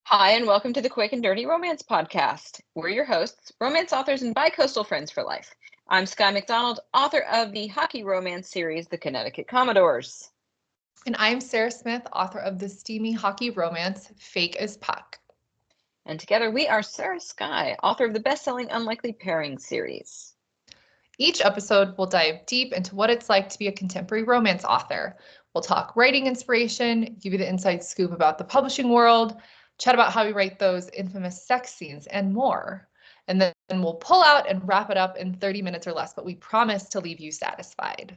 Hi, and welcome to the Quick and Dirty Romance Podcast. We're your hosts, romance authors and bicoastal friends for life. I'm Skye McDonald, author of the hockey romance series, The Connecticut Commodores. And I'm Sarah Smith, author of the steamy hockey romance, Fake as Puck. And together we are Sarah Skye, author of the best-selling Unlikely Pairing series. Each episode will dive deep into what it's like to be a contemporary romance author. We'll talk writing inspiration, give you the inside scoop about the publishing world, chat about how we write those infamous sex scenes, and more. And then we'll pull out and wrap it up in 30 minutes or less, but we promise to leave you satisfied.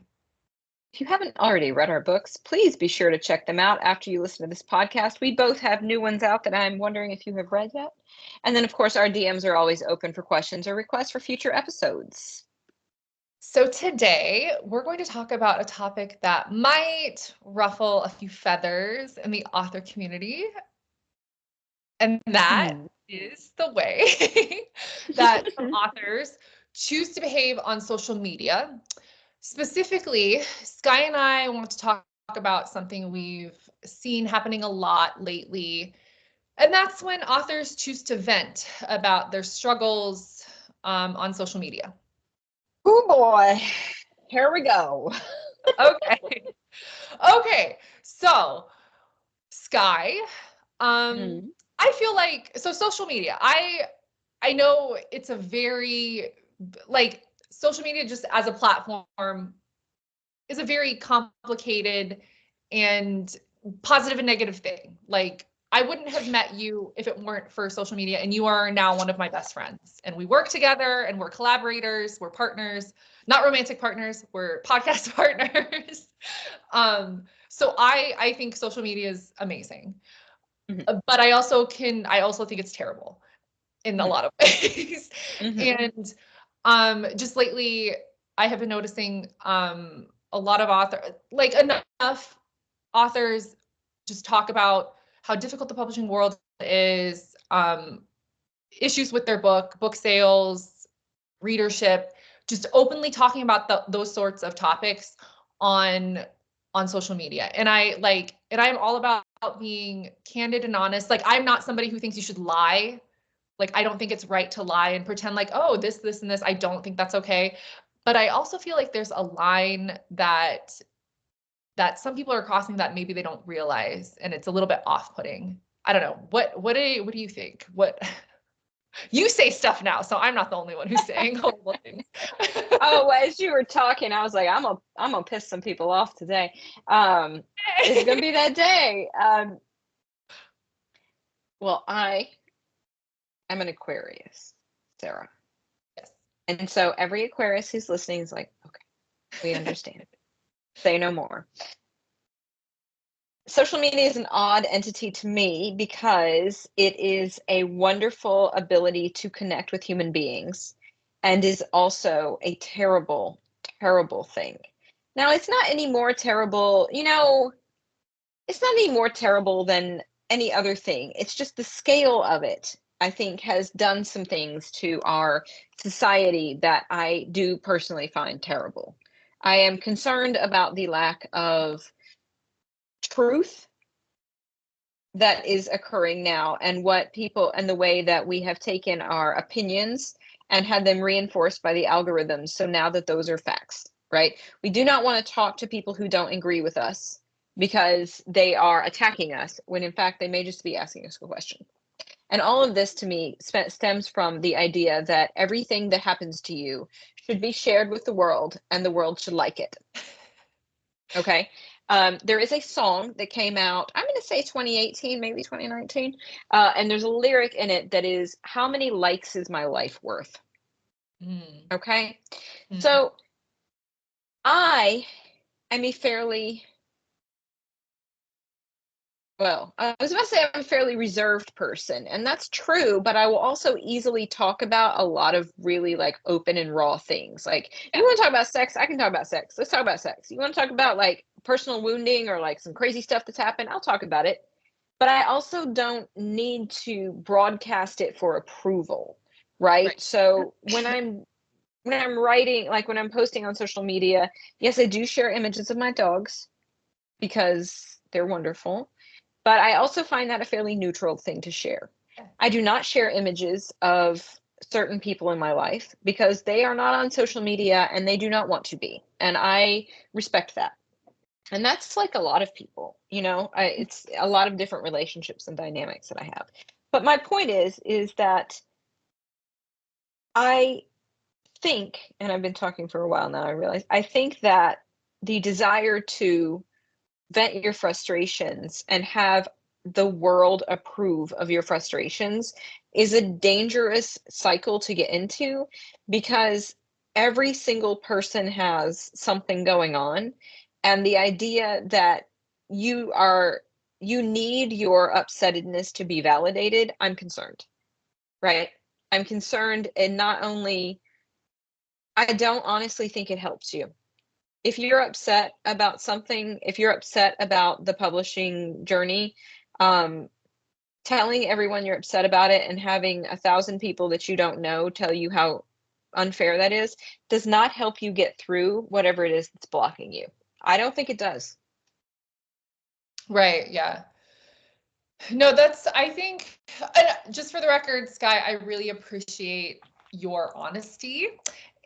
If you haven't already read our books, please be sure to check them out after you listen to this podcast. We both have new ones out that I'm wondering if you have read yet. And then, of course, our DMs are always open for questions or requests for future episodes. So today we're going to talk about a topic that might ruffle a few feathers in the author community. And that is the way that some authors choose to behave on social media. Specifically, Skye and I want to talk about something we've seen happening a lot lately. And that's when authors choose to vent about their struggles on social media. Oh boy, here we go. Okay. So, Skye, I feel like social media. I know it's a very social media just as a platform is a very complicated and positive and negative thing. Like I wouldn't have met you if it weren't for social media, and you are now one of my best friends. And we work together and we're collaborators, we're partners, not romantic partners, we're podcast partners. So I think social media is amazing. But I also think it's terrible in a lot of ways. And just lately I have been noticing a lot of enough authors just talk about how difficult the publishing world is, issues with their book sales, readership, just openly talking about those sorts of topics on social media. And I'm all about being candid and honest. Like I'm not somebody who thinks you should lie. Like I don't think it's right to lie and pretend like, oh, this and this. I don't think that's okay. But I also feel like there's a line that some people are crossing that maybe they don't realize, and it's a little bit off-putting. I don't know. What do you think? What you say stuff now, so I'm not the only one who's saying horrible things. Oh, as you were talking, I was like, I'm gonna piss some people off today. It's gonna be that day. Well, I am an Aquarius, Sarah. Yes. And so every Aquarius who's listening is like, okay, we understand it. Say no more. Social media is an odd entity to me because it is a wonderful ability to connect with human beings and is also a terrible, terrible thing. Now, it's not any more terrible, it's not any more terrible than any other thing. It's just the scale of it, I think, has done some things to our society that I do personally find terrible. I am concerned about the lack of truth that is occurring now and what people and the way that we have taken our opinions and had them reinforced by the algorithms. So now that those are facts, right? We do not want to talk to people who don't agree with us because they are attacking us when in fact they may just be asking us a question. And all of this to me stems from the idea that everything that happens to you should be shared with the world and the world should like it. Okay. There is a song that came out, I'm going to say 2018, maybe 2019. And there's a lyric in it that is, how many likes is my life worth? Okay. So I am I was about to say I'm a fairly reserved person, and that's true, but I will also easily talk about a lot of really like open and raw things. Like, you want to talk about sex? I can talk about sex. Let's talk about sex. You want to talk about like personal wounding or like some crazy stuff that's happened? I'll talk about it. But I also don't need to broadcast it for approval, right? So when I'm writing, like when I'm posting on social media, yes, I do share images of my dogs because they're wonderful. But I also find that a fairly neutral thing to share. I do not share images of certain people in my life because they are not on social media and they do not want to be. And I respect that. And that's like a lot of people, it's a lot of different relationships and dynamics that I have. But my point is that I think, and I've been talking for a while now, I think that the desire to vent your frustrations and have the world approve of your frustrations is a dangerous cycle to get into because every single person has something going on. And the idea that you need your upsettedness to be validated, I'm concerned, right? I'm concerned, and not only, I don't honestly think it helps you. If you're upset about something, if you're upset about the publishing journey, telling everyone you're upset about it and having 1,000 people that you don't know tell you how unfair that is does not help you get through whatever it is that's blocking you. I don't think it does. Right. Yeah. No, I think, just for the record, Skye, I really appreciate your honesty.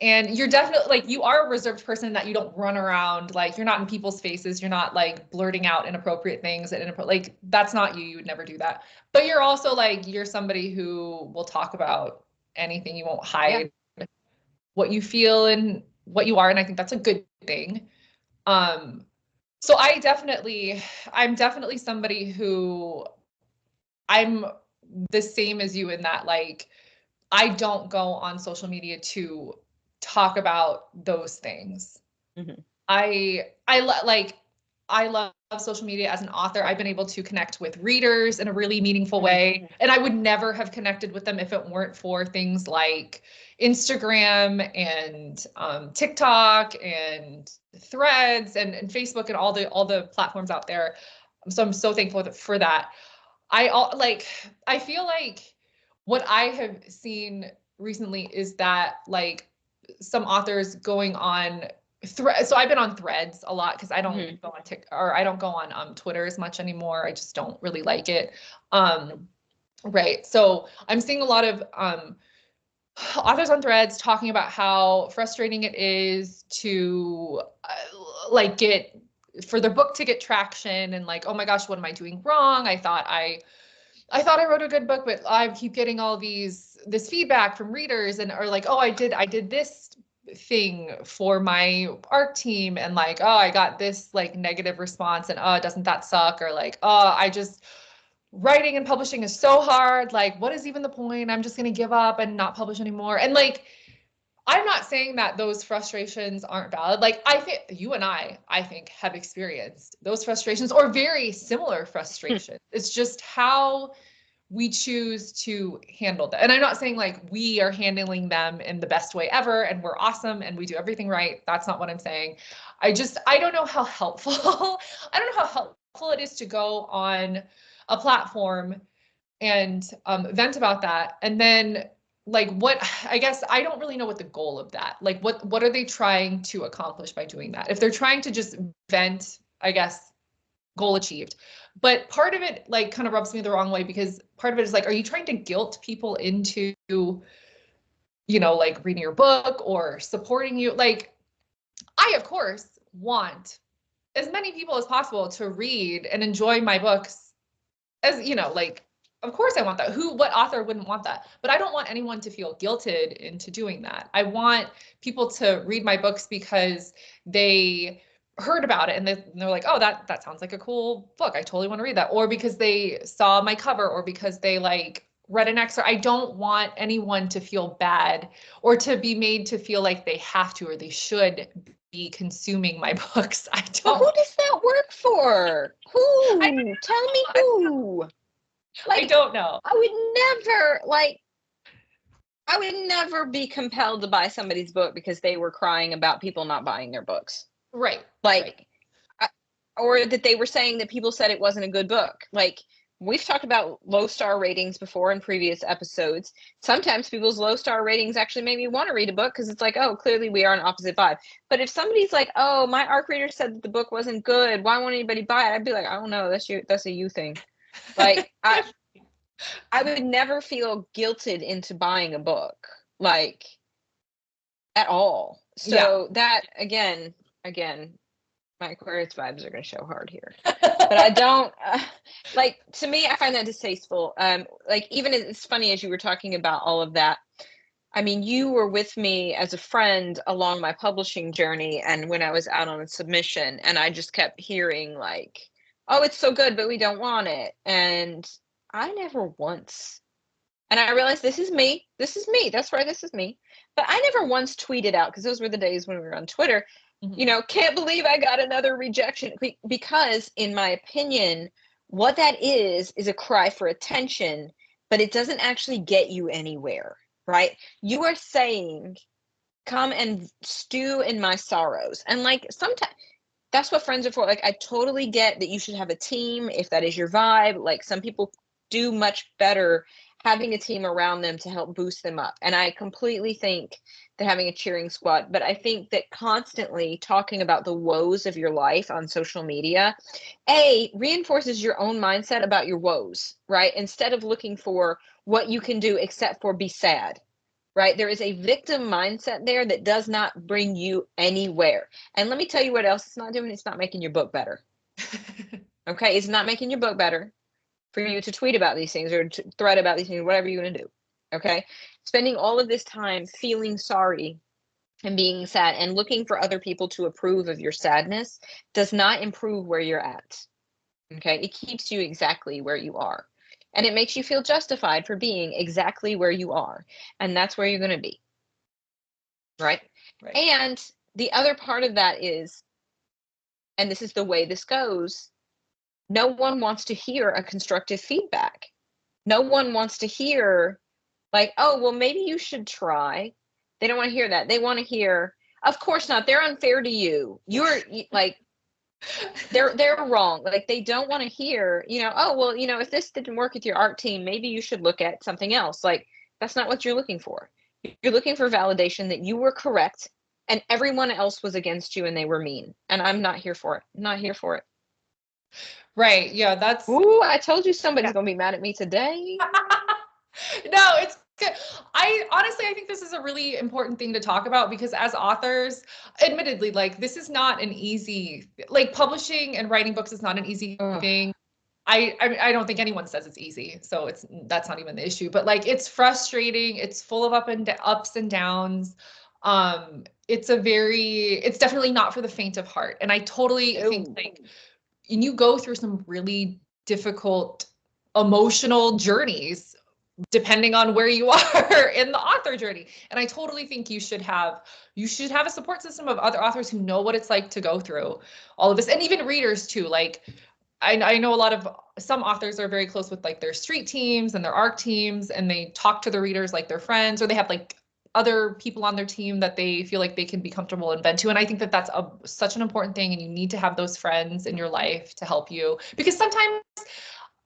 And you're definitely like, you are a reserved person that you don't run around, like you're not in people's faces. You're not like blurting out inappropriate things and like, that's not you. You would never do that. But you're also like, you're somebody who will talk about anything. You won't hide what you feel and what you are. And I think that's a good thing. So I'm definitely somebody who I'm the same as you in that, like, I don't go on social media to talk about those things. Mhm. I love social media as an author. I've been able to connect with readers in a really meaningful way, and I would never have connected with them if it weren't for things like Instagram and TikTok and Threads and Facebook and all the platforms out there. So I'm so thankful for that. I feel like what I have seen recently is that like some authors going on thread. So I've been on Threads a lot because I don't go on TikTok, or I don't go on Twitter as much anymore. I just don't really like it. Right. So I'm seeing a lot of authors on Threads talking about how frustrating it is to like get for their book to get traction, and like, oh my gosh, what am I doing wrong? I thought I wrote a good book, but I keep getting all this feedback from readers, and or like, oh, I did this thing for my art team, and like, oh, I got this like negative response, and oh, doesn't that suck? Or like, oh, I just writing and publishing is so hard. Like, what is even the point? I'm just gonna give up and not publish anymore. And like, I'm not saying that those frustrations aren't valid. Like, I think you and I think, have experienced those frustrations or very similar frustrations. It's just how we choose to handle that. And I'm not saying like we are handling them in the best way ever and we're awesome and we do everything right. That's not what I'm saying. I don't know how helpful, I don't know how helpful it is to go on a platform and vent about that. And then like I guess I don't really know what the goal of that, like what are they trying to accomplish by doing that? If they're trying to just vent, I guess goal achieved. But part of it like kind of rubs me the wrong way, because part of it is like, are you trying to guilt people into, like reading your book or supporting you? Like, I, of course, want as many people as possible to read and enjoy my books as, like, of course I want that. What author wouldn't want that? But I don't want anyone to feel guilted into doing that. I want people to read my books because they heard about it and they're like, oh, that sounds like a cool book. I totally want to read that. Or because they saw my cover, or because they like read an excerpt. I don't want anyone to feel bad or to be made to feel like they have to or they should be consuming my books. I But don't. who does that work for? I Who? Tell me who. I Like, don't know. I would never be compelled to buy somebody's book because they were crying about people not buying their books. Right. Like, or that they were saying that people said it wasn't a good book. Like, we've talked about low star ratings before in previous episodes. Sometimes people's low star ratings actually make me want to read a book because it's like, oh, clearly we are an opposite vibe. But if somebody's like, oh, my ARC reader said that the book wasn't good, why won't anybody buy it? I'd be like, I don't know, that's a you thing. Like I would never feel guilted into buying a book, like, at all. Yeah. So that again, my Aquarius vibes are gonna show hard here. But I don't like, to me, I find that distasteful. Like, even it's funny as you were talking about all of that. I mean, you were with me as a friend along my publishing journey, and when I was out on a submission, and I just kept hearing like, "Oh, it's so good, but we don't want it." And I never once, and I realized this is me. This is me. That's right, this is me. But I never once tweeted out, because those were the days when we were on Twitter, Mhm. can't believe I got another rejection. Because, in my opinion, what that is a cry for attention, but it doesn't actually get you anywhere, right? You are saying, come and stew in my sorrows. And like, sometimes that's what friends are for. Like, I totally get that you should have a team if that is your vibe. Like, some people do much better having a team around them to help boost them up. And I completely think that having a cheering squad, but I think that constantly talking about the woes of your life on social media, reinforces your own mindset about your woes, right? Instead of looking for what you can do except for be sad, right? There is a victim mindset there that does not bring you anywhere. And let me tell you what else it's not doing. It's not making your book better. Okay. It's not making your book better for you to tweet about these things or to thread about these things, whatever you're going to do. Okay. Spending all of this time feeling sorry and being sad and looking for other people to approve of your sadness does not improve where you're at. Okay. It keeps you exactly where you are. And it makes you feel justified for being exactly where you are. And that's where you're going to be. Right. Right. And the other part of that is, and this is the way this goes, no one wants to hear a constructive feedback. No one wants to hear, like, oh, well, maybe you should try. They don't want to hear that. They want to hear, of course not. They're unfair to you. You're like, they're wrong. Like, they don't want to hear, oh, well, if this didn't work with your art team, maybe you should look at something else. Like, that's not what you're looking for. You're looking for validation that you were correct and everyone else was against you and they were mean. And I'm not here for it. I'm not here for it. Right. Yeah, that's Ooh, I told you yeah. somebody's gonna be mad at me today. No, it's good. I honestly, I think this is a really important thing to talk about because as authors, admittedly, like this is not an easy, like publishing and writing books is not an easy Ugh. thing. I don't think anyone says it's easy, so that's not even the issue. But like it's frustrating. It's full of ups and downs. It's definitely not for the faint of heart. And I totally think Ooh. like you go through some really difficult emotional journeys depending on where you are in the author journey. And I totally think you should have a support system of other authors who know what it's like to go through all of this, and even readers too. Like I know some authors are very close with like their street teams and their ARC teams, and they talk to the readers like their friends, or they have like other people on their team that they feel like they can be comfortable and vent to. And I think that that's such an important thing, and you need to have those friends in your life to help you, because sometimes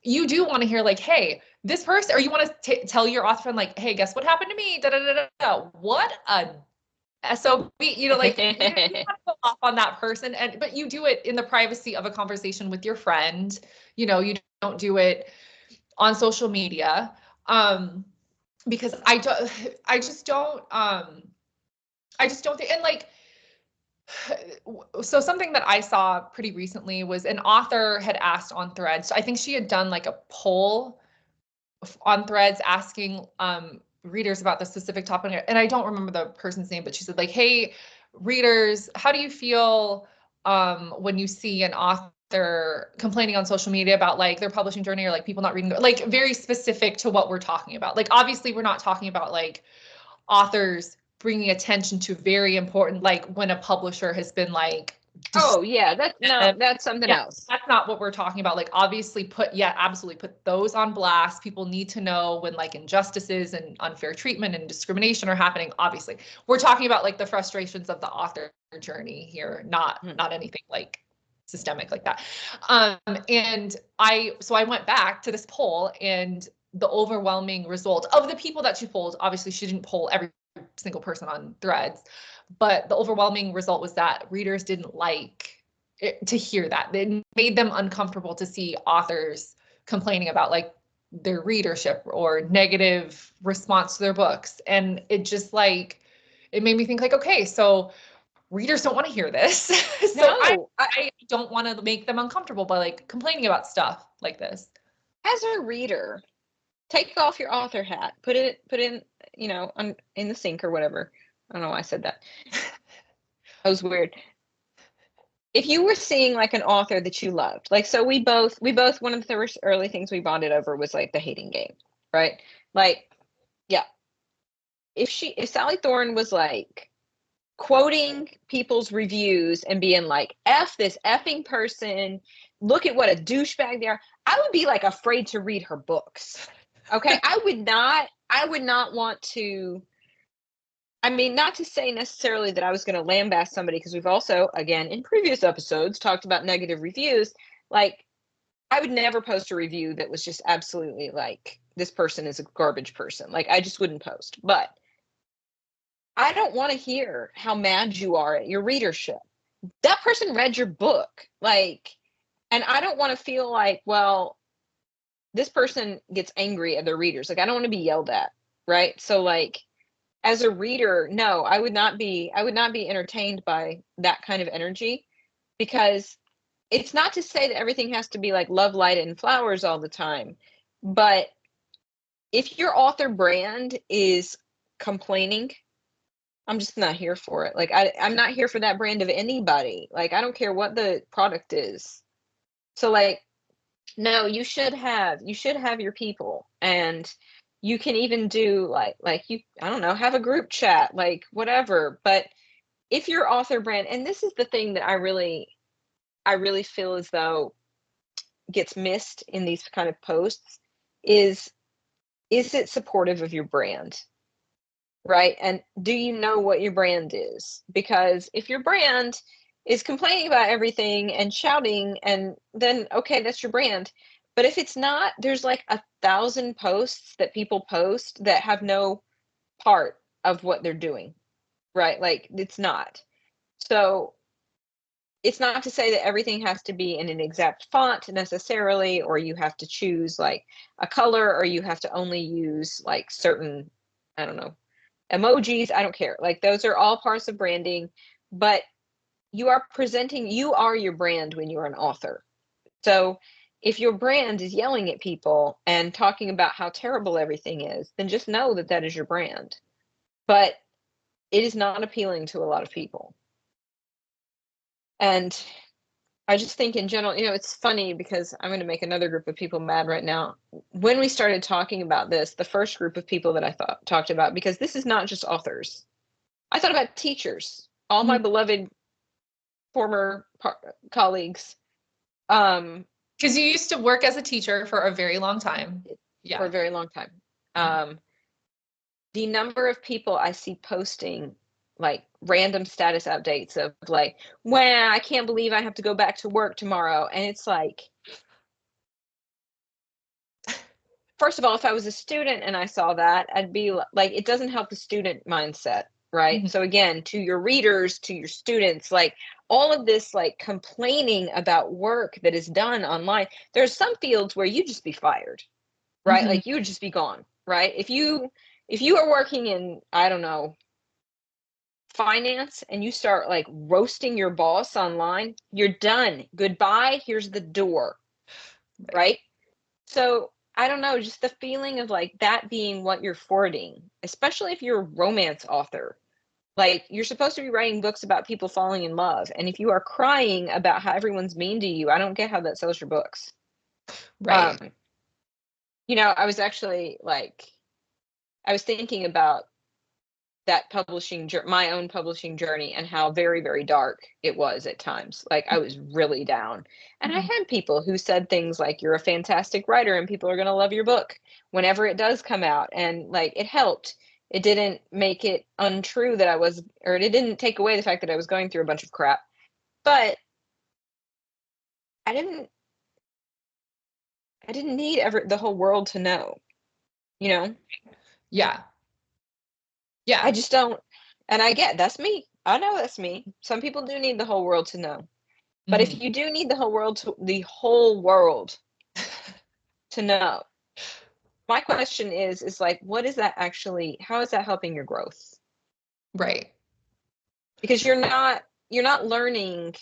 you do want to hear like, hey, this person, or you want to tell your author friend like, hey, guess what happened to me? Da, da, da, da, da. What a SOB, like you have to go off on that person, but you do it in the privacy of a conversation with your friend. You don't do it on social media. Because I just don't think, and like, so something that I saw pretty recently was an author had asked on Threads. I think she had done like a poll on Threads asking readers about the specific topic, and I don't remember the person's name, but she said like, hey, readers, how do you feel when you see an author complaining on social media about like their publishing journey, or like people not reading, like very specific to what we're talking about. Like obviously we're not talking about like authors bringing attention to very important, like when a publisher has been like Oh yeah, that's something yeah, else. that's not what we're talking about. Like obviously absolutely put those on blast. People need to know when like injustices and unfair treatment and discrimination are happening. Obviously. We're talking about like the frustrations of the author journey here, not anything like systemic like that. And I went back to this poll, and the overwhelming result of the people that she polled, obviously she didn't poll every single person on Threads, but the overwhelming result was that readers didn't like to hear that. It made them uncomfortable to see authors complaining about like their readership or negative response to their books. And it just like, it made me think like, okay, so readers don't want to hear this. So No, I don't want to make them uncomfortable by like complaining about stuff like this. as a reader, take off your author hat, put in, in the sink or whatever. I don't know why I said that. That was weird. If you were seeing like an author that you loved, like, so we both one of the first early things we bonded over was like The Hating Game, right? Like, yeah. If Sally Thorne was like quoting people's reviews and being like, F this effing person, look at what a douchebag they are, I would be like afraid to read her books. Okay. I would not want to. I mean, not to say necessarily that I was going to lambast somebody, because we've also, again, in previous episodes, talked about negative reviews. Like, I would never post a review that was just absolutely like, this person is a garbage person. Like, I just wouldn't post. But I don't want to hear how mad you are at your readership. That person read your book. Like, and I don't want to feel like, well, this person gets angry at their readers. Like, I don't want to be yelled at. Right. So, like, as a reader, no, I would not be entertained by that kind of energy, because it's not to say that everything has to be like love, light, and flowers all the time. But if your author brand is complaining, I'm just not here for it. Like, I'm not here for that brand of anybody. Like, I don't care what the product is. So, like, no, you should have your people, and you can even do like you, I don't know, have a group chat, like whatever. But if your author brand, and this is the thing that I really feel as though gets missed in these kind of posts, is it supportive of your brand? Right? And do you know what your brand is? Because if your brand is complaining about everything and shouting, and then okay, that's your brand. But if it's not, there's like 1,000 posts that people post that have no part of what they're doing, right? Like, it's not. So it's not to say that everything has to be in an exact font necessarily, or you have to choose like a color, or you have to only use like certain, I don't know, emojis. I don't care. Like, those are all parts of branding, but you are your brand when you're an author. So if your brand is yelling at people and talking about how terrible everything is, then just know that that is your brand. But it is not appealing to a lot of people. And I just think in general, it's funny because I'm going to make another group of people mad right now. When we started talking about this, the first group of people that I talked about, because this is not just authors, I thought about teachers, all my beloved former colleagues. Because you used to work as a teacher for a very long time. Yeah. For a very long time. The number of people I see posting like random status updates of like, wow, I can't believe I have to go back to work tomorrow. And it's like, first of all, if I was a student and I saw that, I'd be like, it doesn't help the student mindset, right? Mm-hmm. So again, to your readers, to your students, like all of this like complaining about work that is done online, there's some fields where you just be fired, right? Mm-hmm. Like, you would just be gone, right? If you are working in, I don't know, finance, and you start like roasting your boss online, you're done. Goodbye. Here's the door. Right. So I don't know, just the feeling of like that being what you're forwarding, especially if you're a romance author. Like, you're supposed to be writing books about people falling in love. And if you are crying about how everyone's mean to you, I don't get how that sells your books. Right. I was actually like, I was thinking about that my own publishing journey, and how very, very dark it was at times. Like, I was really down. And I had people who said things like, you're a fantastic writer and people are going to love your book whenever it does come out. And like, it helped. It didn't make it untrue that it didn't take away the fact that I was going through a bunch of crap. But I didn't need the whole world to know, you know? Yeah. Yeah. I just don't. And that's me. I know that's me. Some people do need the whole world to know. But if you do need the whole world to know. My question is like, what is that actually, how is that helping your growth? Right. Because you're not learning,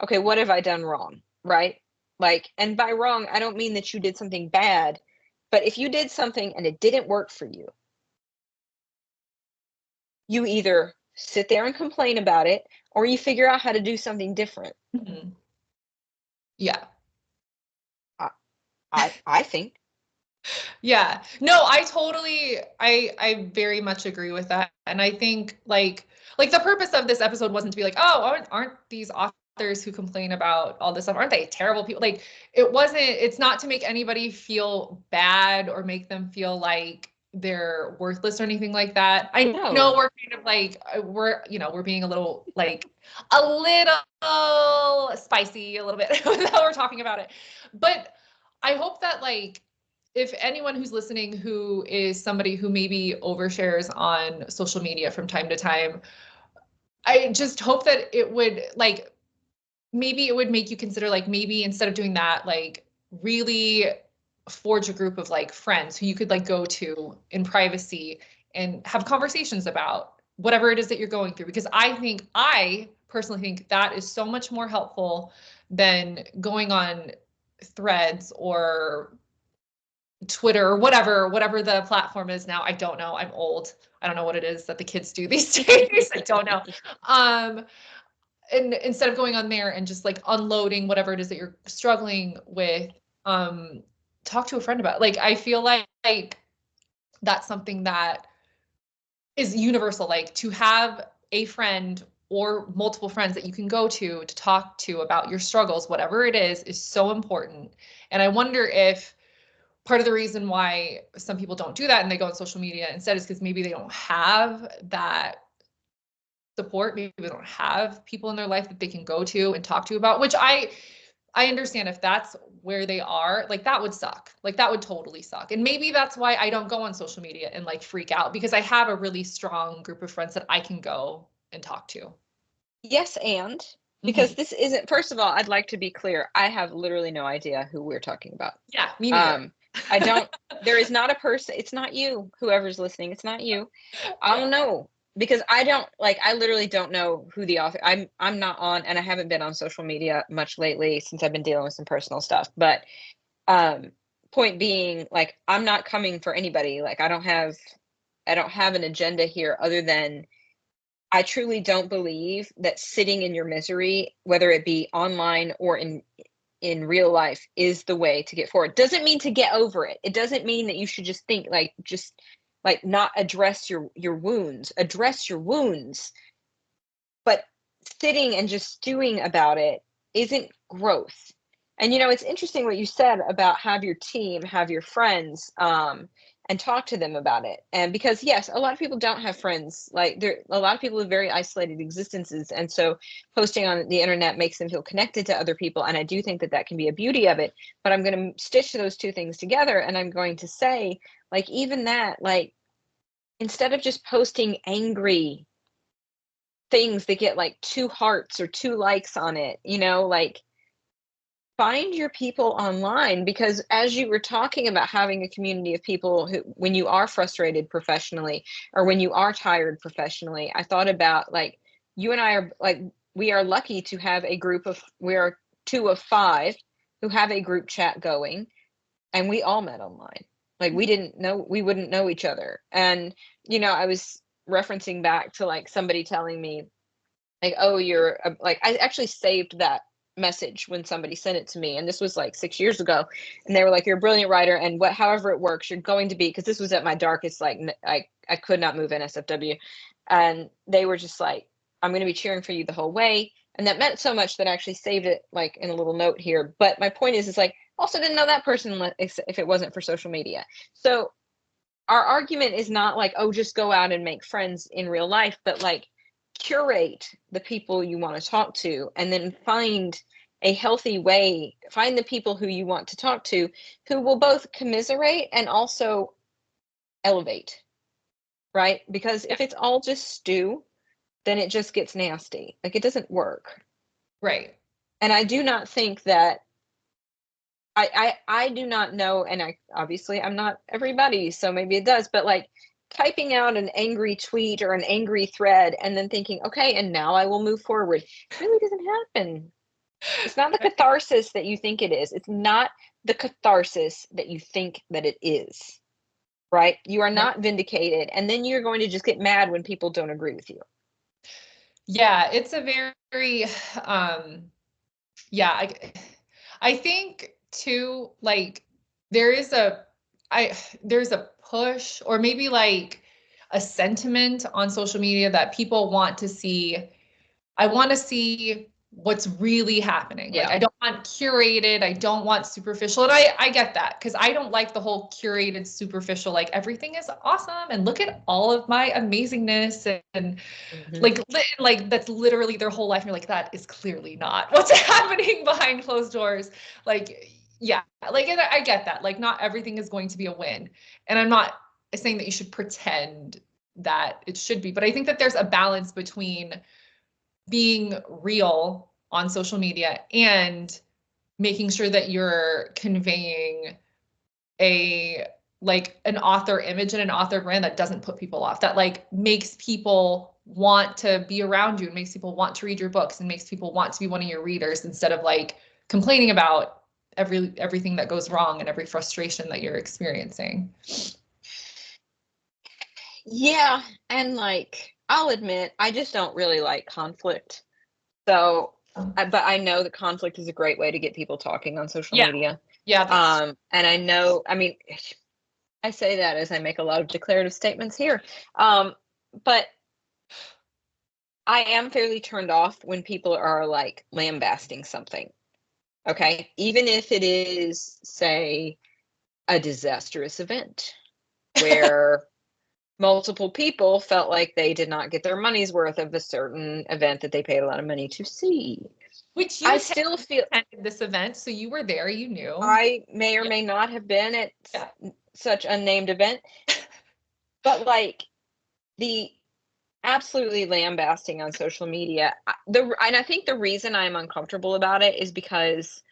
okay, what have I done wrong, right? Like, and by wrong, I don't mean that you did something bad, but if you did something and it didn't work for you, you either sit there and complain about it or you figure out how to do something different. Mhm. Yeah. I I think. Yeah. No, I very much agree with that. And I think like the purpose of this episode wasn't to be like, oh, aren't these authors who complain about all this stuff, aren't they terrible people? Like it's not to make anybody feel bad or make them feel like they're worthless or anything like that. I know No. we're kind of like we're being a little spicy a little bit with how we're talking about it. But I hope that like if anyone who's listening who is somebody who maybe overshares on social media from time to time, I just hope that it would like maybe it would make you consider like maybe instead of doing that, like really forge a group of like friends who you could like go to in privacy and have conversations about whatever it is that you're going through. Because I personally think that is so much more helpful than going on threads or Twitter or whatever the platform is now. I don't know. I'm old. I don't know what it is that the kids do these days. I don't know. Um, and instead of going on there and just like unloading whatever it is that you're struggling with, talk to a friend about it. Like I feel like that's something that is universal. Like to have a friend or multiple friends that you can go to talk to about your struggles, whatever it is so important. And I wonder if part of the reason why some people don't do that and they go on social media instead is because maybe they don't have that support. Maybe they don't have people in their life that they can go to and talk to about, which I understand if that's where they are, like that would suck. Like that would totally suck. And maybe that's why I don't go on social media and like freak out because I have a really strong group of friends that I can go and talk to. Yes, and because Mhm. this isn't, first of all, I'd like to be clear. I have literally no idea who we're talking about. Yeah, me neither. Um, I don't, there is not a person, it's not you, whoever's listening, it's not you. I Yeah. don't know because I don't like, I literally don't know who the author, I'm not on, and I haven't been on social media much lately since I've been dealing with some personal stuff. But um point being, like, I'm not coming for anybody. Like I don't have an agenda here other than I truly don't believe that sitting in your misery, whether it be online or in real life, is the way to get forward. Doesn't mean to get over it. It doesn't mean that you should just think like just like not address your wounds. Address your wounds, but sitting and just stewing about it isn't growth. And it's interesting what you said about have your team, have your friends, and talk to them about it. And because yes, a lot of people don't have friends. Like there, a lot of people have very isolated existences, and so posting on the internet makes them feel connected to other people. And I do think that that can be a beauty of it. But I'm going to stitch those two things together, and I'm going to say, like, even that, like, instead of just posting angry things that get like 2 hearts or 2 likes on it, like, find your people online. Because as you were talking about having a community of people who, when you are frustrated professionally or when you are tired professionally, I thought about, like, you and I are like, we are lucky to have a group of, we are 2 of 5 who have a group chat going, and we all met online. Like, we wouldn't know each other. And I was referencing back to like somebody telling me, like, oh, you're like, I actually saved that message when somebody sent it to me, and this was like 6 years ago. And they were like, you're a brilliant writer, and however it works, you're going to be, because this was at my darkest, like, I could not move NSFW. And they were just like, I'm going to be cheering for you the whole way. And that meant so much that I actually saved it like in a little note here. But my point is like, also didn't know that person if it wasn't for social media. So our argument is not like, oh, just go out and make friends in real life, but like, curate the people you want to talk to, and then find a healthy way, find the people who you want to talk to, who will both commiserate and also elevate, right? Because Yeah. if it's all just stew, then it just gets nasty. Like, it doesn't work. Right. And I do not think that I do not know, and I'm not everybody, so maybe it does, but like typing out an angry tweet or an angry thread and then thinking, okay, and now I will move forward, really doesn't happen. It's not the catharsis that you think it is. It's not the catharsis that you think that it is, right? You are not vindicated, and then you're going to just get mad when people don't agree with you. Yeah, it's a very, yeah, I think too, like there is there's a push or maybe like a sentiment on social media that people want to see. I want to see what's really happening. Like Yeah. I don't want curated, I don't want superficial. And I get that because I don't like the whole curated superficial, like everything is awesome and look at all of my amazingness and like that's literally their whole life. And you're like, that is clearly not what's happening behind closed doors. Like, yeah, like I get that. Like not everything is going to be a win. And I'm not saying that you should pretend that it should be, but I think that there's a balance between being real on social media and making sure that you're conveying a like an author image and an author brand that doesn't put people off, that like makes people want to be around you and makes people want to read your books and makes people want to be one of your readers instead of like complaining about everything that goes wrong and every frustration that you're experiencing. Yeah, and like I'll admit, I just don't really like conflict. So, but I know that conflict is a great way to get people talking on social Yeah. media. Yeah. And I know, I mean, I say that as I make a lot of declarative statements here. But I am fairly turned off when people are like lambasting something. Okay. Even if it is, say, a disastrous event where multiple people felt like they did not get their money's worth of a certain event that they paid a lot of money to see. Which you I still feel attended this event, so you were there, you knew. I may or may not have been at such unnamed event, but like the absolutely lambasting on social media, and I think the reason I'm uncomfortable about it is because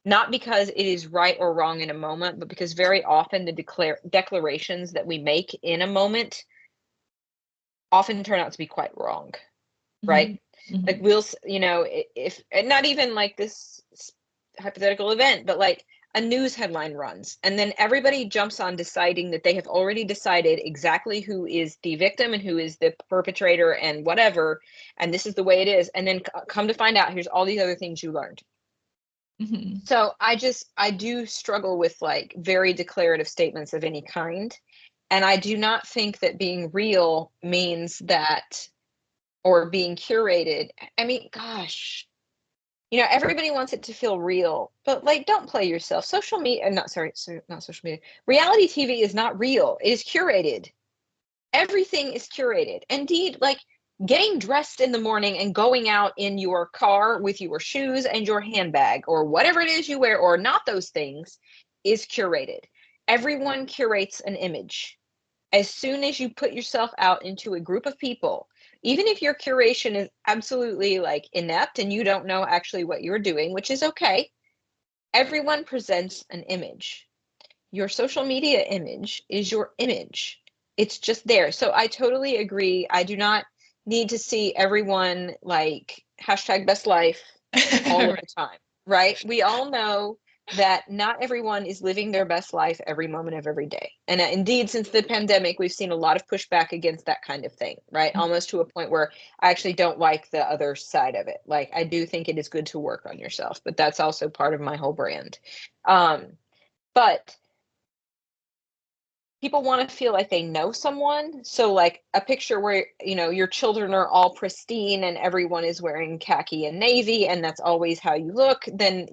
not because it is right or wrong in a moment, but because very often the declarations that we make in a moment often turn out to be quite wrong, right? Mm-hmm. Like if and not even like this hypothetical event, but like a news headline runs and then everybody jumps on deciding that they have already decided exactly who is the victim and who is the perpetrator and whatever, and this is the way it is, and then come to find out here's all these other things you learned. Mm-hmm. So I do struggle with like very declarative statements of any kind, and I do not think that being real means that, or being curated. I mean, gosh, everybody wants it to feel real, but like, don't play yourself. Social media, not social media. Reality TV is not real. It is curated. Everything is curated. Indeed, like getting dressed in the morning and going out in your car with your shoes and your handbag or whatever it is you wear, or not those things, is curated. Everyone curates an image. As soon as you put yourself out into a group of people, even if your curation is absolutely like inept and you don't know actually what you're doing, which is okay, everyone presents an image. Your social media image is your image. It's just there. So I totally agree. I do not need to see everyone like hashtag best life all of the time, right? We all know that not everyone is living their best life every moment of every day. And indeed, since the pandemic, we've seen a lot of pushback against that kind of thing, right? Almost to a point where I actually don't like the other side of it. Like, I do think it is good to work on yourself, but that's also part of my whole brand. But people want to feel like they know someone. So like a picture where, your children are all pristine and everyone is wearing khaki and navy and that's always how you look, then,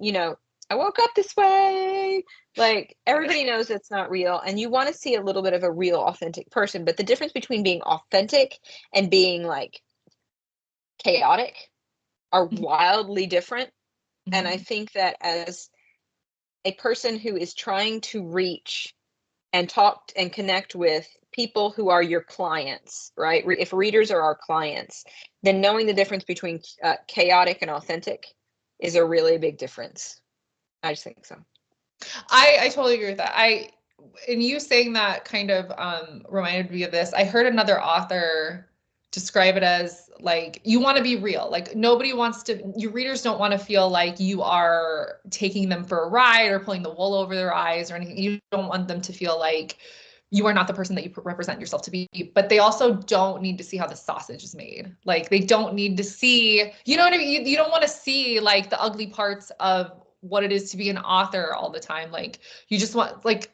I woke up this way. Like everybody knows that's not real. And you want to see a little bit of a real, authentic person. But the difference between being authentic and being like chaotic are wildly different. And I think that as a person who is trying to reach and talk and connect with people who are your clients, right? If readers are our clients, then knowing the difference between chaotic and authentic is a really big difference. I just think so. I totally agree with that. And you saying that kind of reminded me of this. I heard another author describe it as like you want to be real. Like nobody wants to, your readers don't want to feel like you are taking them for a ride or pulling the wool over their eyes or anything. You don't want them to feel like you are not the person that you represent yourself to be, but they also don't need to see how the sausage is made. Like they don't need to see, you know what I mean? You don't want to see like the ugly parts of what it is to be an author all the time. Like you just want, like,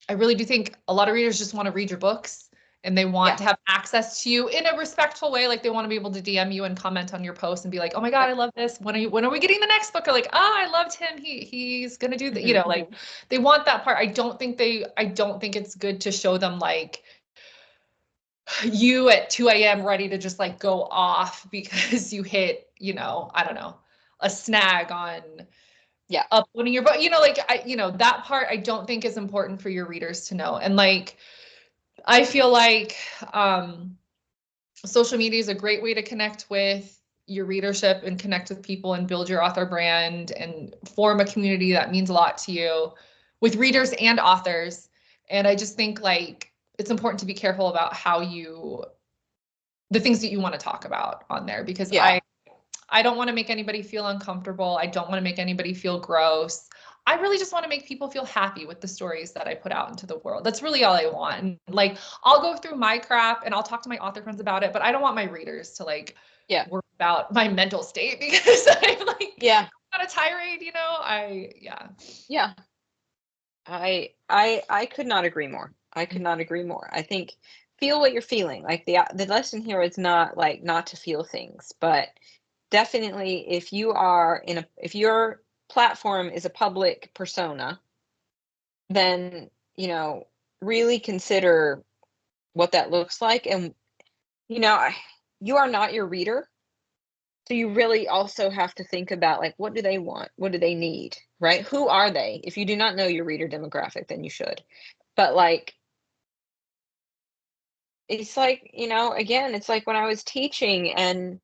I really do think a lot of readers just want to read your books and they want Yeah. to have access to you in a respectful way. Like they want to be able to DM you and comment on your post and be like, oh my God, I love this. When are we getting the next book? Or like, oh, I loved him. He's gonna do that. You know, like they want that part. I don't think it's good to show them like you at 2 a.m. ready to just like go off because you hit, I don't know, a snag on Yeah. uploading your book, like that part I don't think is important for your readers to know. And like I feel like social media is a great way to connect with your readership and connect with people and build your author brand and form a community that means a lot to you with readers and authors. And I just think like it's important to be careful about the things that you want to talk about on there, because Yeah. I don't want to make anybody feel uncomfortable. I don't want to make anybody feel gross. I really just want to make people feel happy with the stories that I put out into the world. That's really all I want. And like, I'll go through my crap and I'll talk to my author friends about it, but I don't want my readers to like Yeah. worry about my mental state because I'm like Yeah. on a tirade, yeah. Yeah. I could not agree more. I could not agree more. I think feel what you're feeling. Like the lesson here is not like not to feel things, but definitely if your platform is a public persona, then, really consider what that looks like. And, you are not your reader. So you really also have to think about like what do they want? What do they need? Right? Who are they? If you do not know your reader demographic, then you should. But like it's like, again, it's like when I was teaching and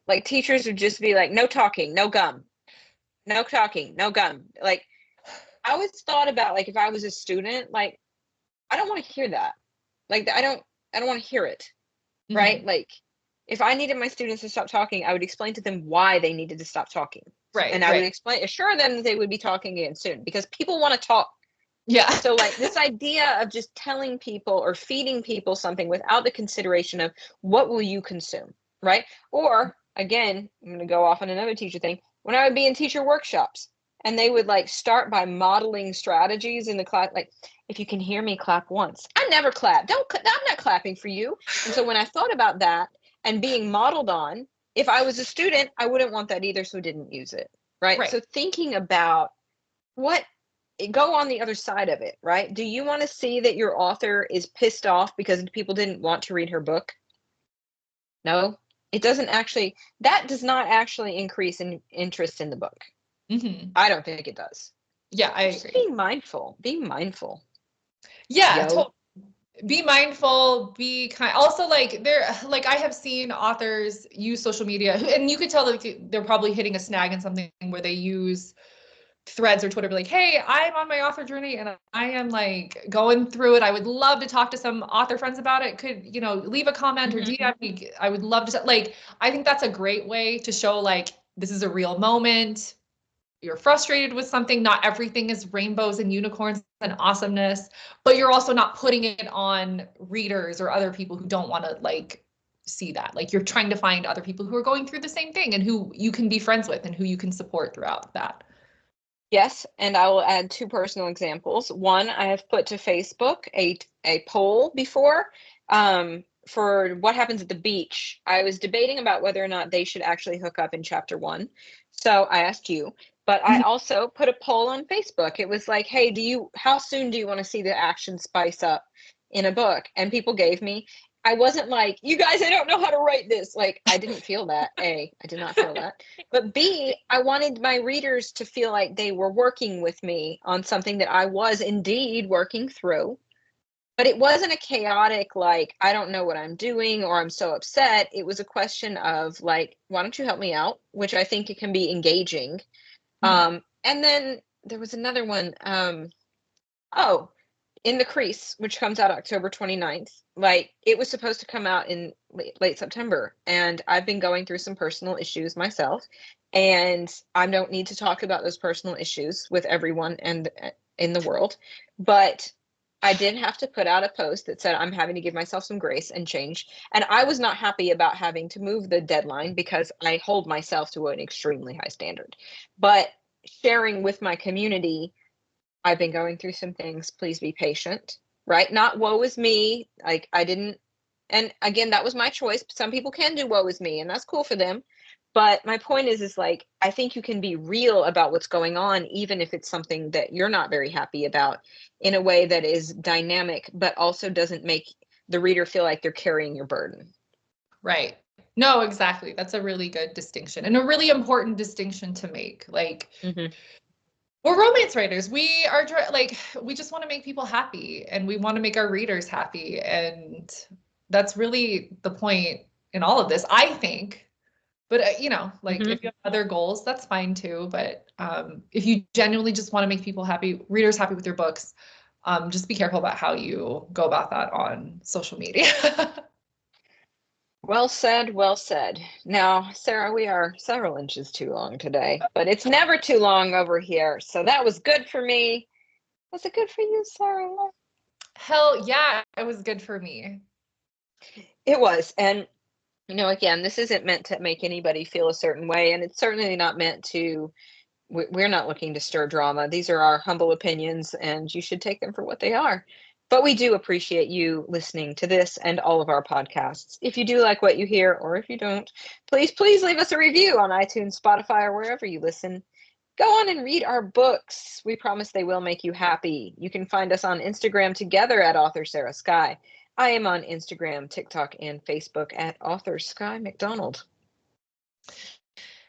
like teachers would just be like, no talking, no gum, no talking, no gum. Like I always thought about like if I was a student, like I don't want to hear that. Like I don't want to hear it. Right? Mhm. Like if I needed my students to stop talking, I would explain to them why they needed to stop talking. Right, And I would right. assure them that they would be talking again soon because people want to talk. Yeah. So like this idea of just telling people or feeding people something without the consideration of what will you consume, right? Or again, I'm going to go off on another teacher thing. When I would be in teacher workshops and they would like start by modeling strategies in the class, like if you can hear me clap once, I never clap. I'm not clapping for you. And so when I thought about that and being modeled on, if I was a student, I wouldn't want that either, so didn't use it, right? Right. So thinking about what go on the other side of it, right? Do you want to see that your author is pissed off because people didn't want to read her book? No, it doesn't actually, that does not actually increase in interest in the book. Hmm. I don't think it does. Yeah, I So just agree. being mindful, Yeah, yo. be mindful, be kind. Also, like like I have seen authors use social media, and you could tell that they're probably hitting a snag in something where they use threads or Twitter, be like, hey, I'm on my author journey and I am like going through it. I would love to talk to some author friends about it. Could, leave a comment or Mhm. DM me. I would love to, like, I think that's a great way to show like this is a real moment. You're frustrated with something. Not everything is rainbows and unicorns and awesomeness, but you're also not putting it on readers or other people who don't want to like see that. Like you're trying to find other people who are going through the same thing and who you can be friends with and who you can support throughout that. Yes, and I will add two personal examples. One, I have put to Facebook a poll before for what happens at the beach. I was debating about whether or not they should actually hook up in chapter one. So I asked you, but I also put a poll on Facebook. It was like, hey, how soon do you want to see the action spice up in a book? And people gave me, I wasn't like, you guys, I don't know how to write this. Like, I didn't feel that. A, I did not feel that. But B, I wanted my readers to feel like they were working with me on something that I was indeed working through. But it wasn't a chaotic, like, I don't know what I'm doing or I'm so upset. It was a question of, like, why don't you help me out? Which I think it can be engaging. Mhm. And then there was another one. Oh, In the Crease, which comes out October 29th. Like, it was supposed to come out in late September, and I've been going through some personal issues myself, and I don't need to talk about those personal issues with everyone and in the world, but I did have to put out a post that said I'm having to give myself some grace and change, and I was not happy about having to move the deadline because I hold myself to an extremely high standard. But sharing with my community, I've been going through some things. Please be patient, right? Not woe is me. Like, I didn't, and again, that was my choice. Some people can do woe is me, and that's cool for them. But my point is like, I think you can be real about what's going on, even if it's something that you're not very happy about, in a way that is dynamic, but also doesn't make the reader feel like they're carrying your burden. Right. No, exactly. That's a really good distinction and a really important distinction to make. Like, Mm-hmm. we're romance writers. We are like, we just want to make people happy and we want to make our readers happy. And that's really the point in all of this, I think. But, like, Mm-hmm. if you have other goals, that's fine too. But if you genuinely just want to make people happy, readers happy with your books, just be careful about how you go about that on social media. Well said, well said. Now, Sarah, we are several inches too long today, but it's never too long over here. So that was good for me. Was it good for you, Sarah? Hell yeah, it was good for me. It was. And, again, this isn't meant to make anybody feel a certain way. And it's certainly not meant to, we're not looking to stir drama. These are our humble opinions, and you should take them for what they are. But we do appreciate you listening to this and all of our podcasts. If you do like what you hear, or if you don't, please leave us a review on iTunes, Spotify, or wherever you listen. Go on and read our books. We promise they will make you happy. You can find us on Instagram together at author Sarah Skye. I am on Instagram, TikTok, and Facebook at author Skye McDonald.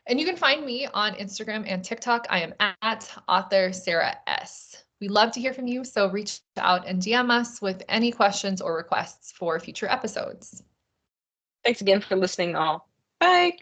And you can find me on Instagram and TikTok. I am at author Sarah S. We love to hear from you, so reach out and DM us with any questions or requests for future episodes. Thanks again for listening, all. Bye.